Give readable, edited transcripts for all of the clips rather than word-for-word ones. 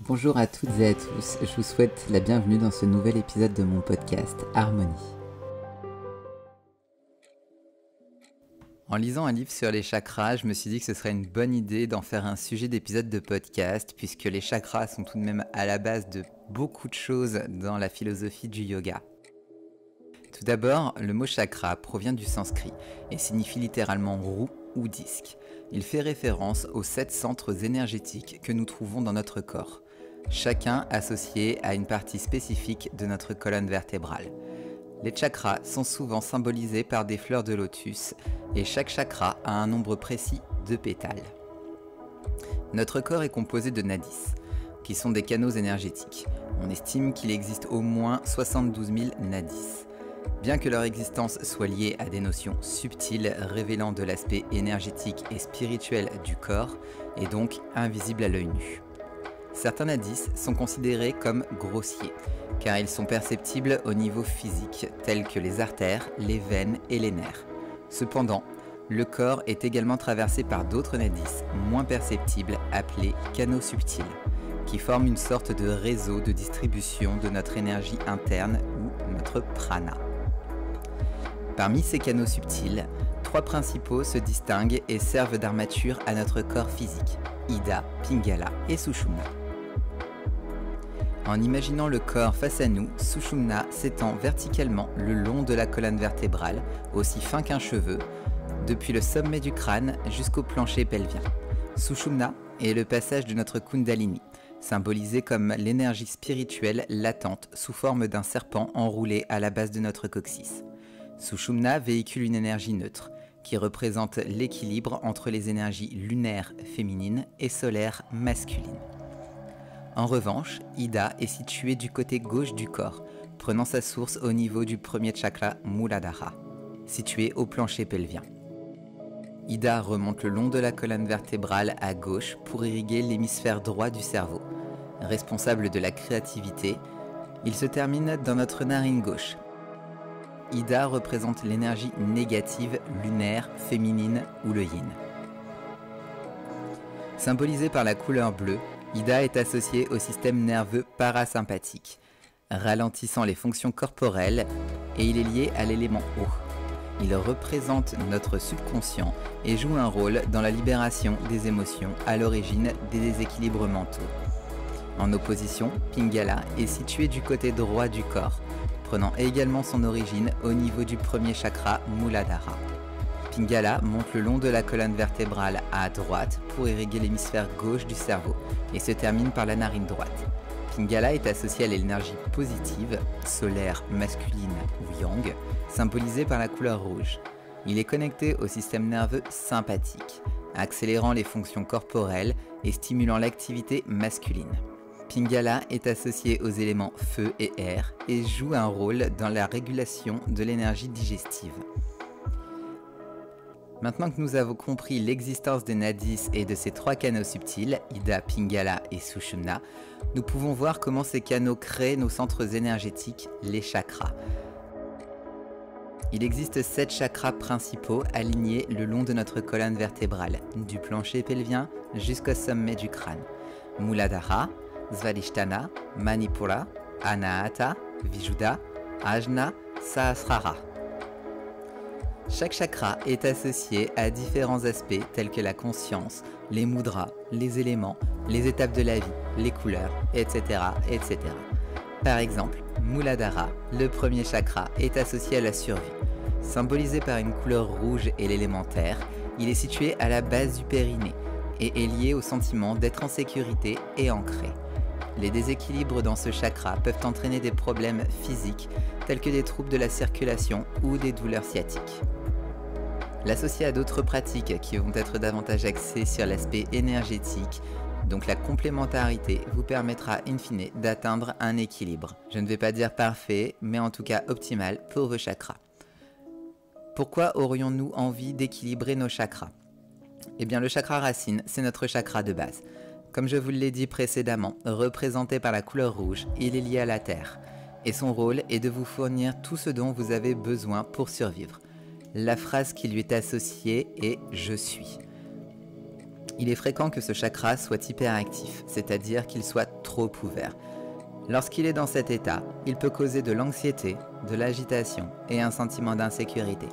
Bonjour à toutes et à tous, je vous souhaite la bienvenue dans ce nouvel épisode de mon podcast Harmonie. En lisant un livre sur les chakras, je me suis dit que ce serait une bonne idée d'en faire un sujet d'épisode de podcast, puisque les chakras sont tout de même à la base de beaucoup de choses dans la philosophie du yoga. Tout d'abord, le mot chakra provient du sanskrit et signifie littéralement roue ou disque. Il fait référence aux 7 centres énergétiques que nous trouvons dans notre corps, chacun associé à une partie spécifique de notre colonne vertébrale. Les chakras sont souvent symbolisés par des fleurs de lotus et chaque chakra a un nombre précis de pétales. Notre corps est composé de nadis, qui sont des canaux énergétiques. On estime qu'il existe au moins 72 000 nadis. Bien que leur existence soit liée à des notions subtiles révélant de l'aspect énergétique et spirituel du corps, et donc invisible à l'œil nu. Certains nadis sont considérés comme grossiers, car ils sont perceptibles au niveau physique, tels que les artères, les veines et les nerfs. Cependant, le corps est également traversé par d'autres nadis moins perceptibles appelés canaux subtils, qui forment une sorte de réseau de distribution de notre énergie interne ou notre prana. Parmi ces canaux subtils, 3 principaux se distinguent et servent d'armature à notre corps physique, Ida, Pingala et Sushumna. En imaginant le corps face à nous, Sushumna s'étend verticalement le long de la colonne vertébrale, aussi fin qu'un cheveu, depuis le sommet du crâne jusqu'au plancher pelvien. Sushumna est le passage de notre Kundalini, symbolisé comme l'énergie spirituelle latente sous forme d'un serpent enroulé à la base de notre coccyx. Sushumna véhicule une énergie neutre, qui représente l'équilibre entre les énergies lunaires féminines et solaires masculines. En revanche, Ida est située du côté gauche du corps, prenant sa source au niveau du premier chakra Muladhara, situé au plancher pelvien. Ida remonte le long de la colonne vertébrale à gauche pour irriguer l'hémisphère droit du cerveau. Responsable de la créativité, il se termine dans notre narine gauche. Ida représente l'énergie négative, lunaire, féminine ou le yin. Symbolisée par la couleur bleue, Ida est associée au système nerveux parasympathique, ralentissant les fonctions corporelles, et il est lié à l'élément eau. Il représente notre subconscient et joue un rôle dans la libération des émotions à l'origine des déséquilibres mentaux. En opposition, Pingala est situé du côté droit du corps, prenant également son origine au niveau du premier chakra Muladhara. Pingala monte le long de la colonne vertébrale à droite pour irriguer l'hémisphère gauche du cerveau et se termine par la narine droite. Pingala est associé à l'énergie positive, solaire, masculine ou yang, symbolisée par la couleur rouge. Il est connecté au système nerveux sympathique, accélérant les fonctions corporelles et stimulant l'activité masculine. Pingala est associé aux éléments feu et air et joue un rôle dans la régulation de l'énergie digestive. Maintenant que nous avons compris l'existence des nadis et de ces 3 canaux subtils, Ida, Pingala et Sushumna, nous pouvons voir comment ces canaux créent nos centres énergétiques, les chakras. Il existe 7 chakras principaux alignés le long de notre colonne vertébrale, du plancher pelvien jusqu'au sommet du crâne. Muladhara, Svadhisthana, Manipura, Anahata, Vishuddha, Ajna, Sahasrara. Chaque chakra est associé à différents aspects tels que la conscience, les mudras, les éléments, les étapes de la vie, les couleurs, etc. etc. Par exemple, Muladhara, le premier chakra, est associé à la survie. Symbolisé par une couleur rouge et l'élémentaire, il est situé à la base du périnée et est lié au sentiment d'être en sécurité et ancré. Les déséquilibres dans ce chakra peuvent entraîner des problèmes physiques tels que des troubles de la circulation ou des douleurs sciatiques. L'associer à d'autres pratiques qui vont être davantage axées sur l'aspect énergétique, donc la complémentarité, vous permettra in fine d'atteindre un équilibre. Je ne vais pas dire parfait, mais en tout cas optimal pour vos chakras. Pourquoi aurions-nous envie d'équilibrer nos chakras ? Eh bien, le chakra racine, c'est notre chakra de base. Comme je vous l'ai dit précédemment, représenté par la couleur rouge, il est lié à la terre. Et son rôle est de vous fournir tout ce dont vous avez besoin pour survivre. La phrase qui lui est associée est « je suis ». Il est fréquent que ce chakra soit hyperactif, c'est-à-dire qu'il soit trop ouvert. Lorsqu'il est dans cet état, il peut causer de l'anxiété, de l'agitation et un sentiment d'insécurité.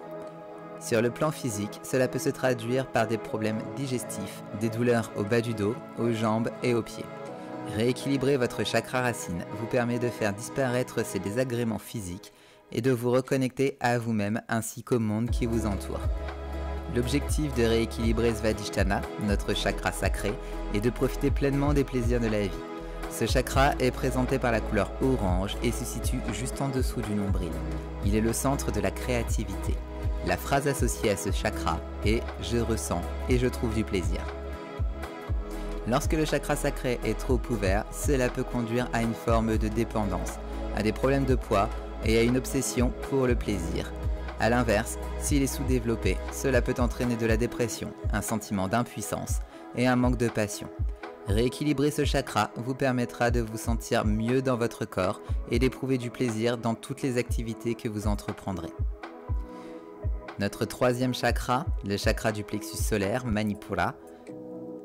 Sur le plan physique, cela peut se traduire par des problèmes digestifs, des douleurs au bas du dos, aux jambes et aux pieds. Rééquilibrer votre chakra racine vous permet de faire disparaître ces désagréments physiques et de vous reconnecter à vous-même ainsi qu'au monde qui vous entoure. L'objectif de rééquilibrer Svadhisthana, notre chakra sacré, est de profiter pleinement des plaisirs de la vie. Ce chakra est présenté par la couleur orange et se situe juste en dessous du nombril. Il est le centre de la créativité. La phrase associée à ce chakra est « je ressens et je trouve du plaisir ». Lorsque le chakra sacré est trop ouvert, cela peut conduire à une forme de dépendance, à des problèmes de poids et à une obsession pour le plaisir. A l'inverse, s'il est sous-développé, cela peut entraîner de la dépression, un sentiment d'impuissance et un manque de passion. Rééquilibrer ce chakra vous permettra de vous sentir mieux dans votre corps et d'éprouver du plaisir dans toutes les activités que vous entreprendrez. Notre troisième chakra, le chakra du plexus solaire, Manipura,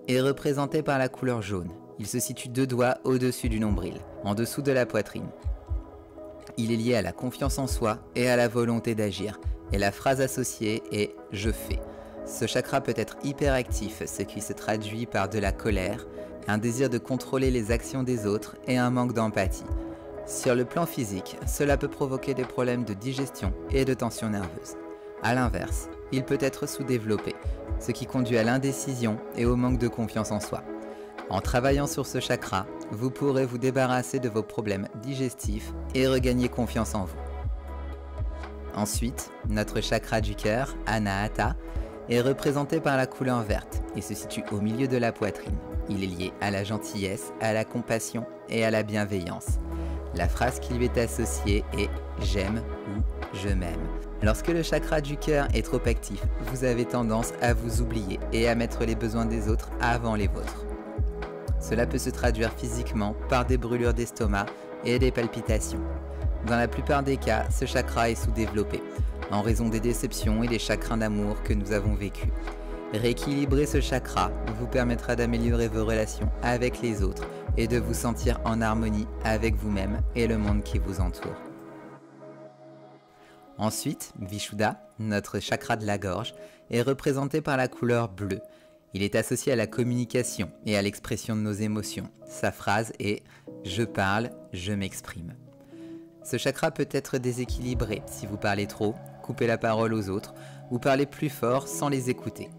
est représenté par la couleur jaune. Il se situe 2 doigts au-dessus du nombril, en dessous de la poitrine. Il est lié à la confiance en soi et à la volonté d'agir, et la phrase associée est « je fais ». Ce chakra peut être hyperactif, ce qui se traduit par de la colère, un désir de contrôler les actions des autres et un manque d'empathie. Sur le plan physique, cela peut provoquer des problèmes de digestion et de tension nerveuse. A l'inverse, il peut être sous-développé, ce qui conduit à l'indécision et au manque de confiance en soi. En travaillant sur ce chakra, vous pourrez vous débarrasser de vos problèmes digestifs et regagner confiance en vous. Ensuite, notre chakra du cœur, Anahata, est représenté par la couleur verte et se situe au milieu de la poitrine. Il est lié à la gentillesse, à la compassion et à la bienveillance. La phrase qui lui est associée est « j'aime » ou « je m'aime ». Lorsque le chakra du cœur est trop actif, vous avez tendance à vous oublier et à mettre les besoins des autres avant les vôtres. Cela peut se traduire physiquement par des brûlures d'estomac et des palpitations. Dans la plupart des cas, ce chakra est sous-développé, en raison des déceptions et des chagrins d'amour que nous avons vécus. Rééquilibrer ce chakra vous permettra d'améliorer vos relations avec les autres et de vous sentir en harmonie avec vous-même et le monde qui vous entoure. Ensuite, Vishuddha, notre chakra de la gorge, est représenté par la couleur bleue. Il est associé à la communication et à l'expression de nos émotions. Sa phrase est « je parle, je m'exprime ». Ce chakra peut être déséquilibré si vous parlez trop, coupez la parole aux autres ou parlez plus fort sans les écouter.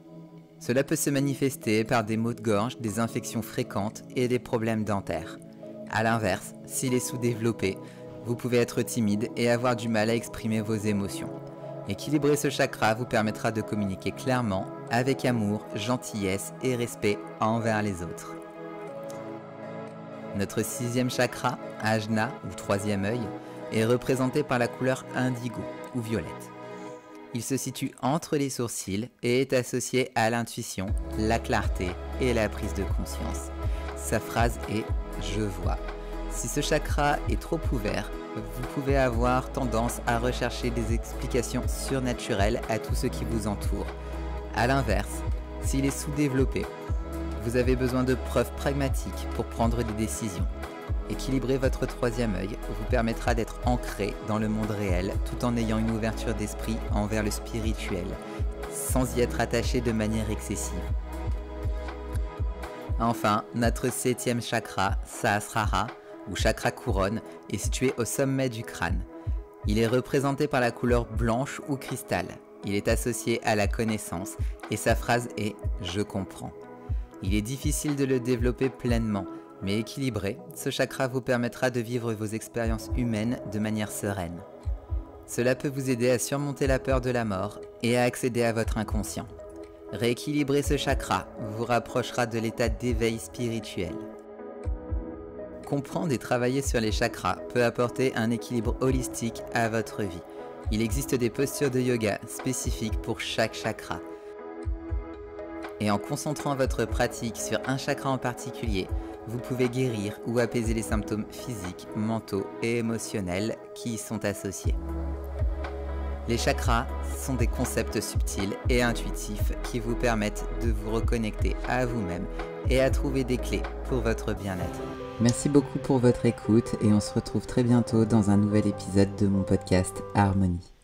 Cela peut se manifester par des maux de gorge, des infections fréquentes et des problèmes dentaires. A l'inverse, s'il est sous-développé, vous pouvez être timide et avoir du mal à exprimer vos émotions. Équilibrer ce chakra vous permettra de communiquer clairement, avec amour, gentillesse et respect envers les autres. Notre 6e chakra, Ajna ou 3e œil, est représenté par la couleur indigo ou violette. Il se situe entre les sourcils et est associé à l'intuition, la clarté et la prise de conscience. Sa phrase est « je vois ». Si ce chakra est trop ouvert, vous pouvez avoir tendance à rechercher des explications surnaturelles à tout ce qui vous entoure. A l'inverse, s'il est sous-développé, vous avez besoin de preuves pragmatiques pour prendre des décisions. Équilibrer votre 3e œil vous permettra d'être ancré dans le monde réel tout en ayant une ouverture d'esprit envers le spirituel, sans y être attaché de manière excessive. Enfin, notre 7e chakra, Sahasrara, ou chakra couronne, est situé au sommet du crâne. Il est représenté par la couleur blanche ou cristal. Il est associé à la connaissance et sa phrase est « je comprends ». Il est difficile de le développer pleinement, mais équilibré, ce chakra vous permettra de vivre vos expériences humaines de manière sereine. Cela peut vous aider à surmonter la peur de la mort et à accéder à votre inconscient. Rééquilibrer ce chakra vous rapprochera de l'état d'éveil spirituel. Comprendre et travailler sur les chakras peut apporter un équilibre holistique à votre vie. Il existe des postures de yoga spécifiques pour chaque chakra. Et en concentrant votre pratique sur un chakra en particulier, vous pouvez guérir ou apaiser les symptômes physiques, mentaux et émotionnels qui y sont associés. Les chakras sont des concepts subtils et intuitifs qui vous permettent de vous reconnecter à vous-même et à trouver des clés pour votre bien-être. Merci beaucoup pour votre écoute et on se retrouve très bientôt dans un nouvel épisode de mon podcast Harmonie.